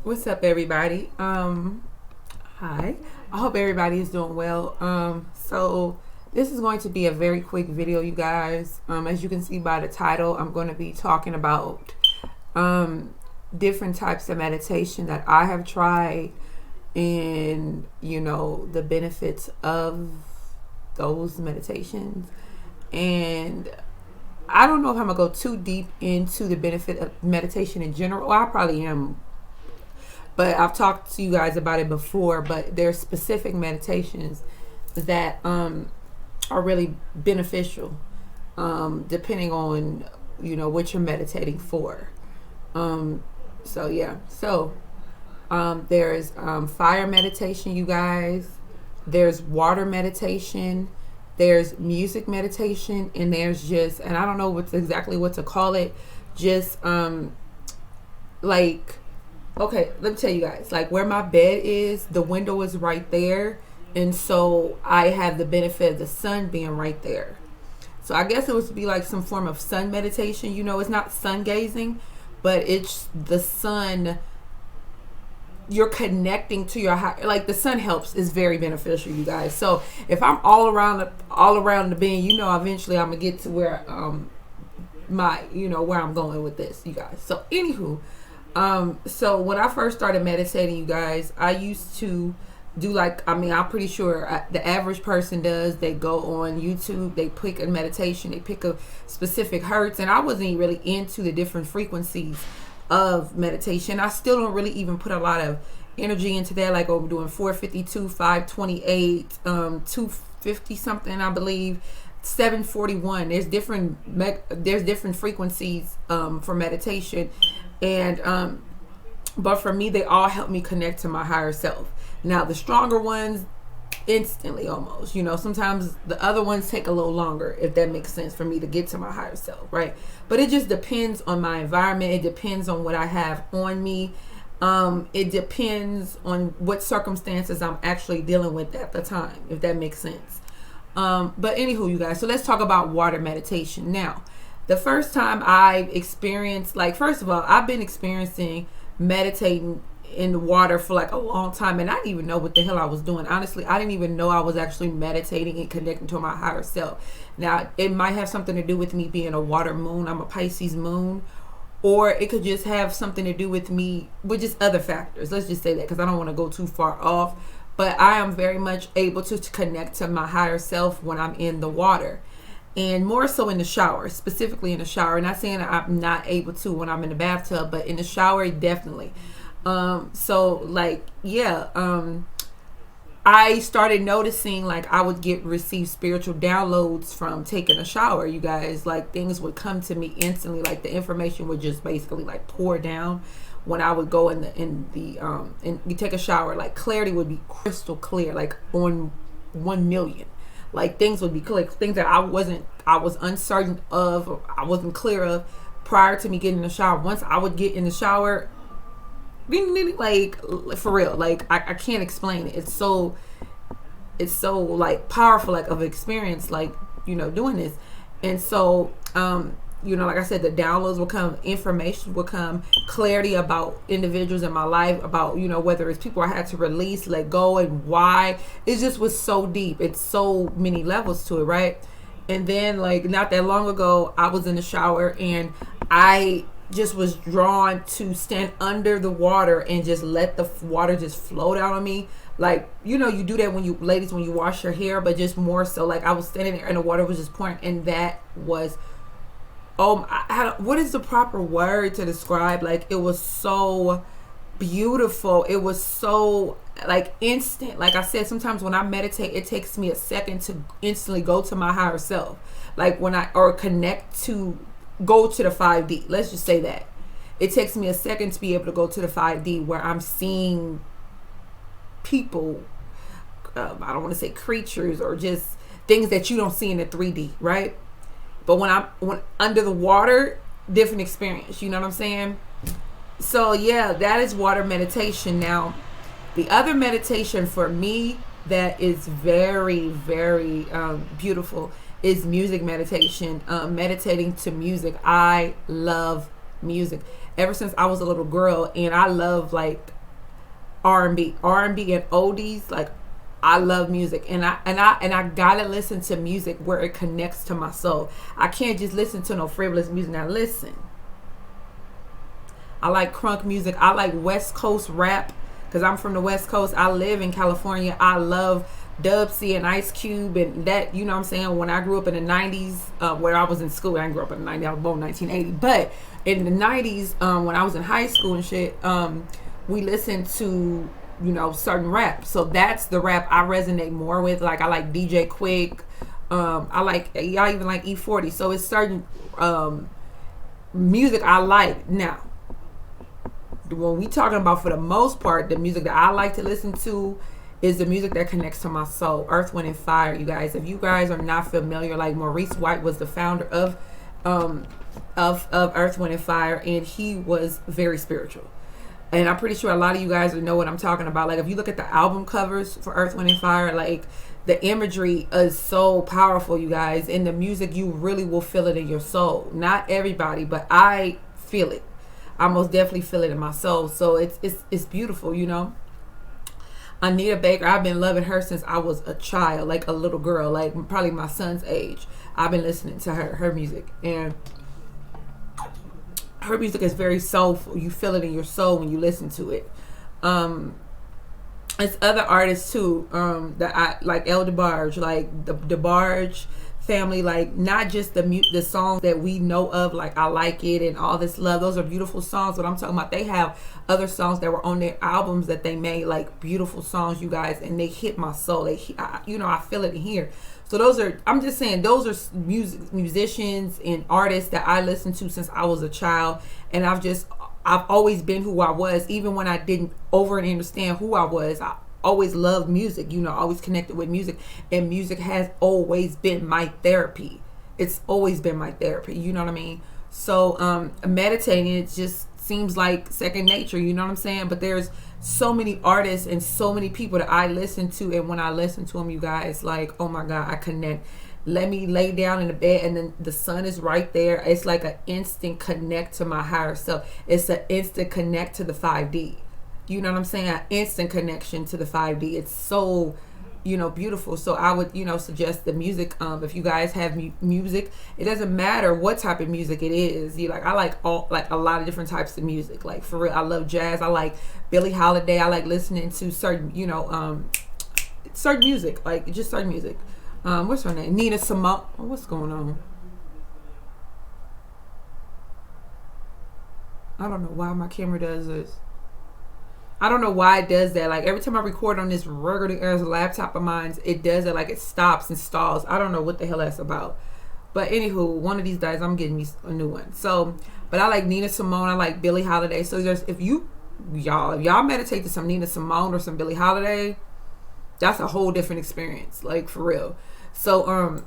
What's up, everybody? Hi. I hope everybody is doing well. So this is going to be a very quick video, you guys. As you can see by the title, I'm going to be talking about um, different types of meditation that I have tried, and the benefits of those meditations. And I don't know if I'm gonna go too deep into the benefit of meditation in general. Well, I probably am, but I've talked to you guys about it before. But there's specific meditations that are really beneficial, depending on what you're meditating for. Um, so yeah, so there's fire meditation, you guys. There's water meditation. There's music meditation, and there's just, and I don't know what's exactly what to call it. Just like, okay, let me tell you guys, like where my bed is, the window is right there, and so I have the benefit of the sun being right there. So I guess it would be like some form of sun meditation. It's not sun gazing, but it's the sun. You're connecting to your like the sun helps is very beneficial, you guys. So if I'm all around the bend, eventually I'm gonna get to where my where I'm going with this, you guys. So anywho, so when I first started meditating, you guys, I used to do, like, I'm pretty sure the average person does. They go on YouTube, they pick a meditation, they pick a specific hertz, and I wasn't really into the different frequencies of meditation. I still don't really even put a lot of energy into that. Like, I'm doing 452, 528, 250 something, I believe, 741. There's different frequencies for meditation, and but for me, they all help me connect to my higher self. Now, the stronger ones, instantly almost. Sometimes the other ones take a little longer, if that makes sense, for me to get to my higher self, right? But it just depends on my environment. It depends on what I have on me. It depends on what circumstances I'm actually dealing with at the time, if that makes sense. But anywho, you guys, so let's talk about water meditation. Now, the first time I experienced, like, first of all, I've been experiencing meditating in the water for like a long time, and I didn't even know what the hell I was doing. Honestly, I didn't even know I was actually meditating and connecting to my higher self. Now, it might have something to do with me being a water moon. I'm a Pisces moon. Or it could just have something to do with me, with just other factors. Let's just say that, because I don't want to go too far off. But I am very much able to connect to my higher self when I'm in the water, and more so in the shower, specifically in the shower. Not saying I'm not able to when I'm in the bathtub, but in the shower, definitely. So, like, yeah, I started noticing, like, I would receive spiritual downloads from taking a shower, you guys. Like, things would come to me instantly. Like, the information would just basically like pour down when I would go and you take a shower. Like, clarity would be crystal clear, like on 1 million. Like, things would be clear, things that I was uncertain of, or I wasn't clear of prior to me getting in the shower. Once I would get in the shower, like, for real, like, I can't explain it. It's so like powerful, like, of experience, like, doing this. And so like I said, the downloads will come, information will come, clarity about individuals in my life, about whether it's people I had to release, let go, and why. It just was so deep. It's so many levels to it, right? And then, like, not that long ago, I was in the shower, and I just was drawn to stand under the water and just let the water just flow down on me. Like, you do that when you wash your hair, but just more so, like, I was standing there and the water was just pouring, and that was, what is the proper word to describe? Like, it was so beautiful. It was so, like, instant. Like I said, sometimes when I meditate, it takes me a second to instantly go to my higher self. Like, or connect to, go to the 5D. Let's just say that. It takes me a second to be able to go to the 5D, where I'm seeing people, I don't want to say creatures, or just things that you don't see in the 3D, right? But when under the water, different experience. You know what I'm saying? So yeah, that is water meditation. Now, the other meditation for me that is very, very beautiful is music meditation. Meditating to music. I love music. ever since I was a little girl, and I love like R&B and oldies. Like I love music, and I gotta listen to music where it connects to my soul. I can't just listen to no frivolous music. Now listen, I like crunk music. I like West Coast rap because I'm from the West Coast. I live in California. I love Dub C and Ice Cube and that, you know what I'm saying? When I grew up in the 90s, where I was in school, I didn't grow up in the 90s, I was born in 1980. But in the 90s, when I was in high school and shit, we listened to, you know, certain rap. So that's the rap I resonate more with. Like I like DJ Quick. I like, y'all even like E40. So it's certain music I like. Now, when we talking about, for the most part, the music that I like to listen to is the music that connects to my soul. Earth, Wind, and Fire, you guys. If you guys are not familiar, like Maurice White was the founder of Earth, Wind, and Fire, and he was very spiritual. And I'm pretty sure a lot of you guys know what I'm talking about. Like if you look at the album covers for Earth, Wind, and Fire, like the imagery is so powerful, you guys. And the music, you really will feel it in your soul. Not everybody, but I feel it. I most definitely feel it in my soul. So it's beautiful, you know. Anita Baker, I've been loving her since I was a child, like a little girl, like probably my son's age. I've been listening to her music, and her music is very soulful. You feel it in your soul when you listen to it. It's other artists too that I like, El DeBarge, like the DeBarge family, like not just the songs that we know of, like I Like It and All This Love. Those are beautiful songs, but I'm talking about they have other songs that were on their albums that they made, like beautiful songs, you guys, and they hit my soul. I feel it in here. So those are, I'm just saying, those are musicians and artists that I listened to since I was a child, and I've always been who I was, even when I didn't understand who I was. I always loved music, you know, always connected with music, and music has always been my therapy. It's always been my therapy, you know what I mean? So meditating, it just seems like second nature, you know what I'm saying? But there's so many artists and so many people that I listen to, and when I listen to them, you guys, like, oh my God, I connect. Let me lay down in the bed and then the sun is right there. It's like an instant connect to my higher self. It's an instant connect to the 5D. You know what I'm saying? An instant connection to the 5D. It's so, you know, beautiful. So I would, you know, suggest the music. If you guys have music, it doesn't matter what type of music it is. I like a lot of different types of music. Like for real, I love jazz. I like Billie Holiday. I like listening to certain, you know, certain music, like just certain music. What's her name? Nina Simone. What's going on? I don't know why my camera does this. I don't know why it does that. Like every time I record on this regular ass laptop of mine, it does it. Like it stops and stalls. I don't know what the hell that's about. But anywho, one of these days I'm getting me a new one. So, but I like Nina Simone. I like Billie Holiday. So if y'all meditate to some Nina Simone or some Billie Holiday, that's a whole different experience. Like for real. So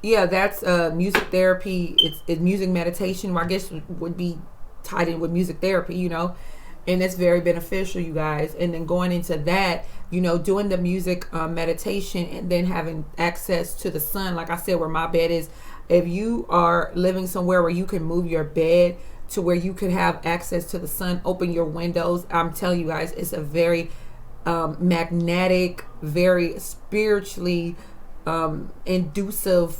yeah, that's music therapy. It's music meditation. I guess would be tied in with music therapy, you know. And it's very beneficial, you guys. And then going into that, you know, doing the music meditation and then having access to the sun, like I said, where my bed is. If you are living somewhere where you can move your bed to where you can have access to the sun, open your windows, I'm telling you guys, it's a very magnetic, very spiritually inducive,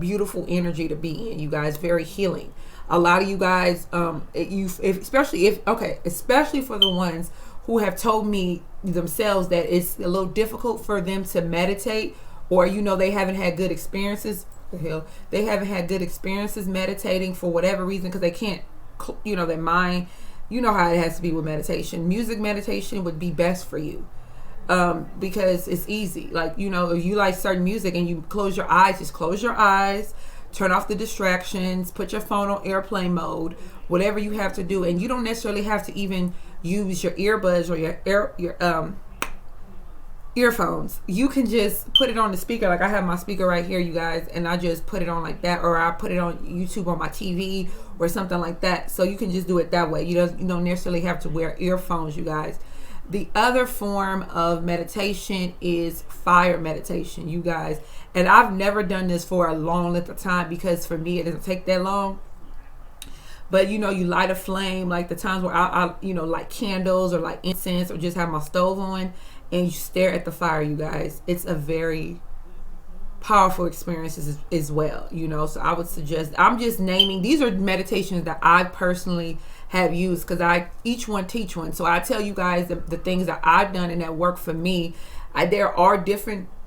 beautiful energy to be in, you guys. Very healing. A lot of you guys, especially for the ones who have told me themselves that it's a little difficult for them to meditate, or you know they haven't had good experiences. They haven't had good experiences meditating for whatever reason, because they can't, you know, their mind. You know how it has to be with meditation. Music meditation would be best for you. Because it's easy. Like, you know, if you like certain music and you close your eyes, just close your eyes, turn off the distractions, put your phone on airplane mode, whatever you have to do. And you don't necessarily have to even use your earbuds or your earphones. You can just put it on the speaker. Like I have my speaker right here, you guys, and I just put it on like that, or I put it on YouTube on my TV or something like that. So you can just do it that way. You don't necessarily have to wear earphones, you guys. The other form of meditation is fire meditation, you guys. And I've never done this for a long length of time, because for me it doesn't take that long. But you know, you light a flame, like the times where I you know, light candles or like incense or just have my stove on and you stare at the fire, you guys. It's a very powerful experiences as well, you know. So I would suggest, I'm just naming, these are meditations that I personally have used, because I each one teach one. So I tell you guys the things that I've done and that work for me. There are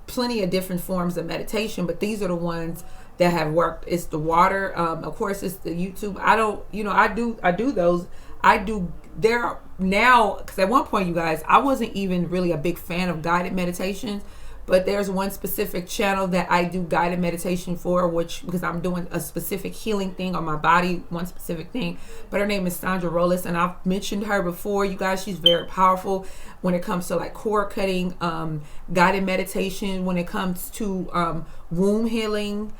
plenty of different forms of meditation, but these are the ones that have worked. It's the water, of course it's the YouTube. I don't, you know, I do those. I do there now, because at one point, you guys, I wasn't even really a big fan of guided meditations. But there's one specific channel that I do guided meditation for, which, because I'm doing a specific healing thing on my body, one specific thing. But her name is Sandra Rollis, and I've mentioned her before. You guys, she's very powerful when it comes to like cord cutting, guided meditation, when it comes to womb healing,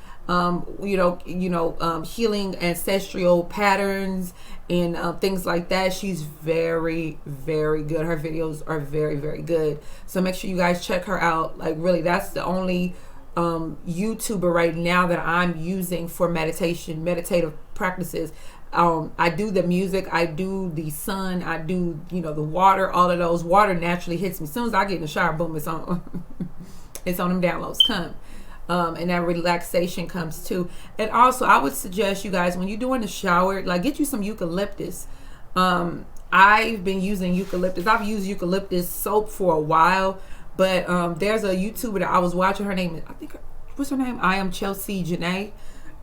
healing ancestral patterns and things like that. She's very, very good. Her videos are very, very good. So make sure you guys check her out. Like, really, that's the only YouTuber right now that I'm using for meditative practices. I do the music, I do the sun, I do, you know, the water, all of those. Water naturally hits me. As soon as I get in the shower, boom, it's on. It's on, them downloads come. And that relaxation comes too. And also, I would suggest you guys, when you're doing the shower, like, get you some eucalyptus. I've been using eucalyptus. I've used eucalyptus soap for a while, but there's a YouTuber that I was watching. Her name is, I think, what's her name? I am Chelsea Janae.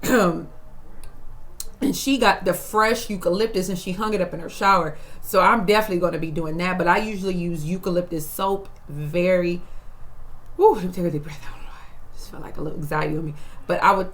And she got the fresh eucalyptus and she hung it up in her shower. So I'm definitely going to be doing that. But I usually use eucalyptus soap. Let me take a deep breath out. Felt like a little anxiety on me, but I would,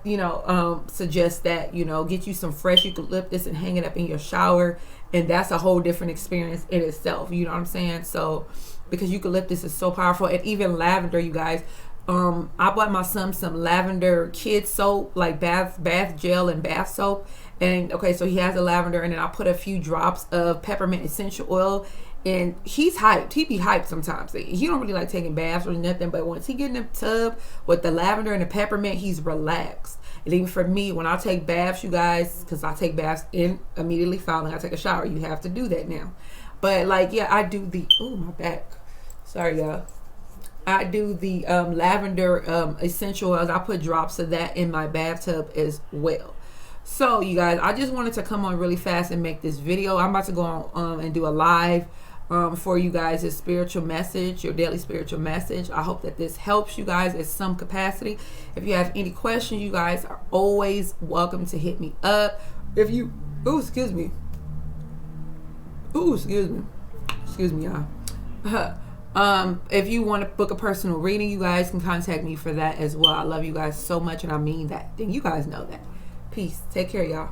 suggest that, get you some fresh eucalyptus and hang it up in your shower, and that's a whole different experience in itself. You know what I'm saying? So, because eucalyptus is so powerful, and even lavender, you guys. I bought my son some lavender kid soap, like bath gel and bath soap, and okay, so he has a lavender, and then I put a few drops of peppermint essential oil. And he's hyped. He be hyped sometimes. He don't really like taking baths or nothing. But once he get in the tub with the lavender and the peppermint, he's relaxed. And even for me, when I take baths, you guys, because I take baths immediately following I take a shower. You have to do that now. But like, yeah, I do the, my back. Sorry, y'all. I do the lavender essential oils. I put drops of that in my bathtub as well. So, you guys, I just wanted to come on really fast and make this video. I'm about to go on and do a live for you guys, a spiritual message, your daily spiritual message. I hope that this helps you guys in some capacity. If you have any questions, you guys are always welcome to hit me up. If you, excuse me, y'all. If you want to book a personal reading, you guys can contact me for that as well. I love you guys so much, and I mean that. Then you guys know that. Peace. Take care, y'all.